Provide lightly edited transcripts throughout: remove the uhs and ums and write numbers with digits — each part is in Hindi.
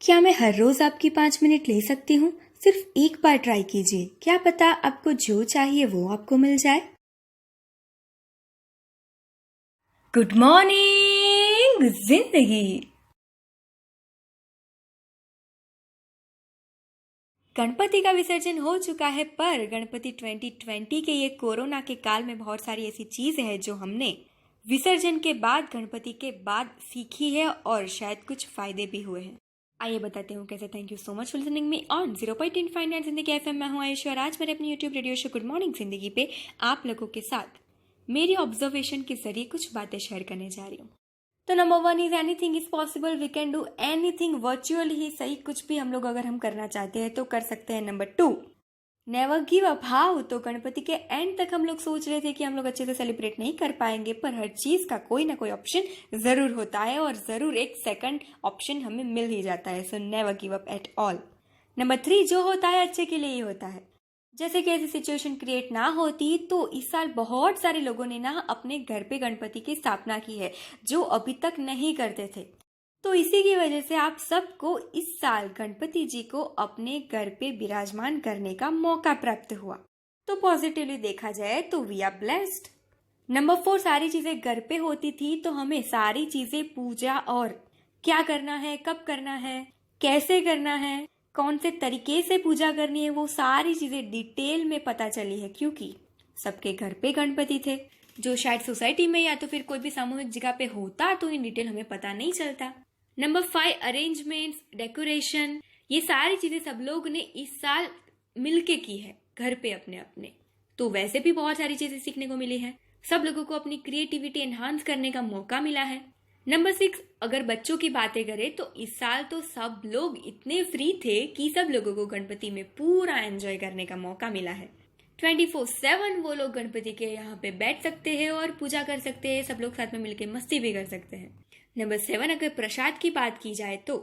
क्या मैं हर रोज आपकी 5 मिनट ले सकती हूँ? सिर्फ एक बार ट्राई कीजिए, क्या पता आपको जो चाहिए वो आपको मिल जाए। गुड मॉर्निंग जिंदगी। गणपति का विसर्जन हो चुका है, पर गणपति 2020 के ये कोरोना के काल में बहुत सारी ऐसी चीजें हैं जो हमने विसर्जन के बाद, गणपति के बाद सीखी है और शायद कुछ फायदे भी हुए हैं। आइए बताते हूँ कैसे। Thank you so much for listening me on 0.59 जिंदगी एफएम। मैं हूँ आयुष और आज मेरे अपनी YouTube radio show good morning जिंदगी पे आप लोगों के साथ मेरी ऑब्जर्वेशन के जरिए कुछ बातें शेयर करने जा रही हूँ। तो number 1 is anything is possible, we can do anything virtual ही सही, कुछ भी हम लोग अगर हम करना चाहते हैं तो कर सकते हैं। Number 2, never give up. How? तो गणपति के एंड तक हम लोग सोच रहे थे कि हम लोग अच्छे से सेलिब्रेट नहीं कर पाएंगे, पर हर चीज का कोई ना कोई ऑप्शन जरूर होता है और जरूर एक सेकंड ऑप्शन हमें मिल ही जाता है। So never give up at all. Number 3, जो होता है अच्छे के लिए ही होता है। जैसे कि ऐसी सिचुएशन क्रिएट ना होती तो इस साल बहुत सारे लोगों ने ना अपने घर पे गणपति की स्थापना की है, जो अभी तक नहीं करते थे। तो इसी की वजह से आप सबको इस साल गणपति जी को अपने घर पे विराजमान करने का मौका प्राप्त हुआ। तो पॉजिटिवली देखा जाए तो वी आर ब्लेस्ड। नंबर 4, सारी चीजें घर पे होती थी तो हमें सारी चीजें, पूजा और क्या करना है, कब करना है, कैसे करना है, कौन से तरीके से पूजा करनी है, वो सारी चीजें डिटेल में पता चली है, क्योंकि सबके घर पे गणपति थे, जो शायद सोसाइटी में या तो फिर कोई भी सामूहिक जगह पे होता तो इन डिटेल हमें पता नहीं चलता। नंबर 5, अरेंजमेंट्स, डेकोरेशन, ये सारी चीजें सब लोग ने इस साल मिलके की है घर पे अपने अपने। तो वैसे भी बहुत सारी चीजें सीखने को मिली है, सब लोगों को अपनी क्रिएटिविटी एनहांस करने का मौका मिला है। नंबर 6, अगर बच्चों की बातें करें तो इस साल तो सब लोग इतने फ्री थे कि सब लोगों को गणपति में पूरा एंजॉय करने का मौका मिला है। 24/7 वो लोग गणपति के यहाँ पे बैठ सकते हैं और पूजा कर सकते हैं, सब लोग साथ में मिलकर मस्ती भी कर सकते हैं। नंबर 7, अगर प्रसाद की बात की जाए तो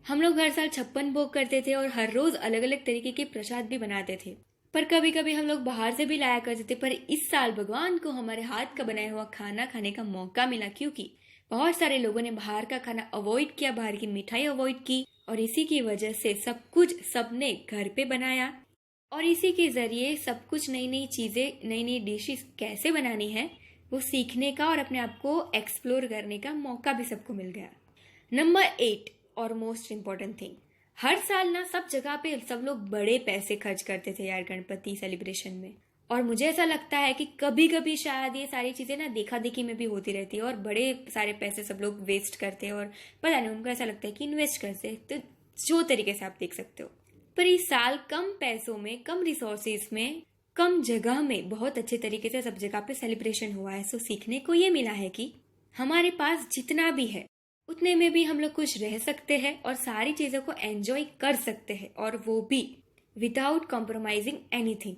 हम लोग हर साल 56 भोग करते थे और हर रोज अलग अलग तरीके के प्रसाद भी बनाते थे, पर कभी कभी हम लोग बाहर से भी लाया करते थे। पर इस साल भगवान को हमारे हाथ का बनाया हुआ खाना खाने का मौका मिला, क्योंकि बहुत सारे लोगों ने बाहर का खाना अवॉइड किया, बाहर की मिठाई अवॉइड की, और इसी की वजह से सब कुछ सबने घर पे बनाया और इसी के जरिए सब कुछ नई नई चीजें, नई नई डिशेस कैसे बनानी है वो सीखने का और अपने आप को एक्सप्लोर करने का मौका भी सबको मिल गया। नंबर 8 और मोस्ट इम्पोर्टेंट थिंग, हर साल ना सब जगह पे सब लोग बड़े पैसे खर्च करते थे यार गणपति सेलिब्रेशन में, और मुझे ऐसा लगता है कि कभी कभी शायद ये सारी चीजें ना देखा देखी में भी होती रहती है और बड़े सारे पैसे सब लोग वेस्ट करते हैं, और पता नहीं उनको ऐसा लगता है कि इन्वेस्ट करते, तो जो तरीके से आप देख सकते हो। पर इस साल कम पैसों में, कम रिसोर्सेज में, कम जगह में बहुत अच्छे तरीके से सब जगह पे सेलिब्रेशन हुआ है। सो सीखने को ये मिला है कि हमारे पास जितना भी है उतने में भी हम लोग खुश रह सकते हैं और सारी चीजों को एंजॉय कर सकते हैं, और वो भी without compromising anything.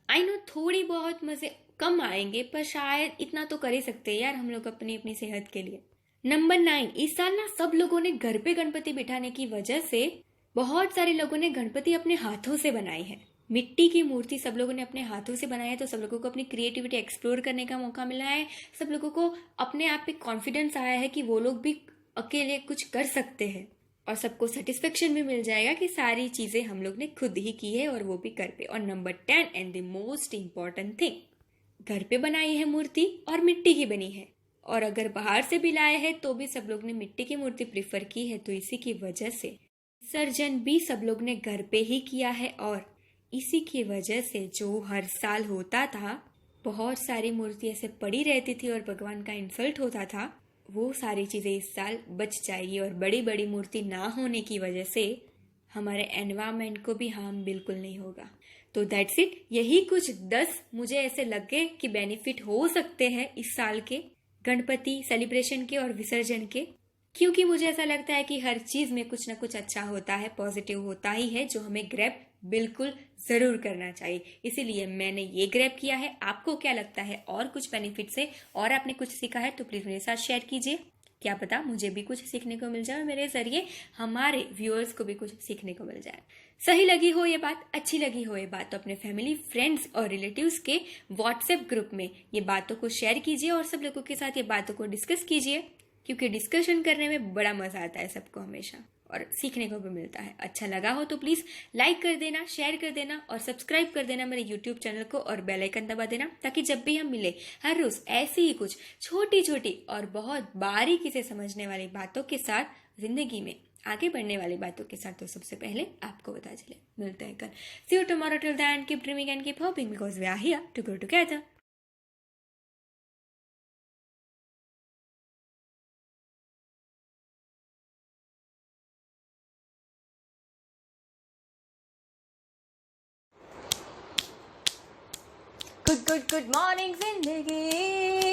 I know थोड़ी बहुत मजे कम आएंगे, पर शायद इतना तो कर ही सकते हैं यार हम लोग अपनी अपनी सेहत के लिए। नंबर 9, इस साल ना सब लोगों ने घर पे गणपति बिठाने की वजह से बहुत सारे लोगों ने गणपति अपने हाथों से बनाई है। मिट्टी की मूर्ति सब लोगों ने अपने हाथों से बनाई है, तो सब लोगों को अपनी क्रिएटिविटी एक्सप्लोर करने का मौका मिला है। सब लोगों को अपने आप पे कॉन्फिडेंस आया है कि वो लोग भी अकेले कुछ कर सकते हैं, और सबको सेटिस्फेक्शन भी मिल जाएगा कि सारी चीजें हम लोग ने खुद ही की है और वो भी घर पे। और number 10 and the most important thing, घर पे बनाई है मूर्ति और मिट्टी की बनी है, और अगर बाहर से भी लाए हैं तो भी सब लोग ने मिट्टी की मूर्ति प्रिफर की है। तो इसी की वजह से विसर्जन भी सब लोग ने घर पे ही किया है, और इसी की वजह से जो हर साल होता था, बहुत सारी मूर्ति ऐसे पड़ी रहती थी और भगवान का इंसल्ट होता था, वो सारी चीजें इस साल बच जाएगी। और बड़ी बड़ी मूर्ति ना होने की वजह से हमारे एनवायरमेंट को भी हार्म बिल्कुल नहीं होगा। तो दैट्स इट, यही कुछ 10 मुझे ऐसे लगे कि बेनिफिट हो सकते हैं इस साल के गणपति सेलिब्रेशन के और विसर्जन के, क्योंकि मुझे ऐसा लगता है कि हर चीज में कुछ ना कुछ अच्छा होता है, पॉजिटिव होता ही है, जो हमें ग्रैब बिल्कुल जरूर करना चाहिए। इसीलिए मैंने ये ग्रैब किया है। आपको क्या लगता है और कुछ बेनिफिट से और आपने कुछ सीखा है तो प्लीज मेरे साथ शेयर कीजिए, क्या पता मुझे भी कुछ सीखने को मिल जाए और मेरे जरिए हमारे व्यूअर्स को भी कुछ सीखने को मिल जाए। सही लगी हो ये बात, अच्छी लगी हो ये बात, तो अपने फैमिली, फ्रेंड्स और रिलेटिव्स के व्हाट्सएप ग्रुप में ये बातों को शेयर कीजिए और सब लोगों के साथ ये बातों को डिस्कस कीजिए, क्योंकि डिस्कशन करने में बड़ा मजा आता है सबको हमेशा। और सीखने को भी मिलता है। अच्छा लगा हो तो प्लीज़ लाइक कर देना, शेयर कर देना और सब्सक्राइब कर देना मेरे यूट्यूब चैनल को और बेल आइकन दबा देना, ताकि जब भी हम मिले हर रोज़ ऐसी ही कुछ छोटी छोटी और बहुत बारीकी से समझने वाली बातों के साथ, जिंदगी में आगे बढ़ने वाली बातों के साथ, तो सबसे पहले आपको पता चले। मिलते हैं कल। See you tomorrow. Till then, keep dreaming and keep hoping, because we are here to grow together. Good morning जिंदगी,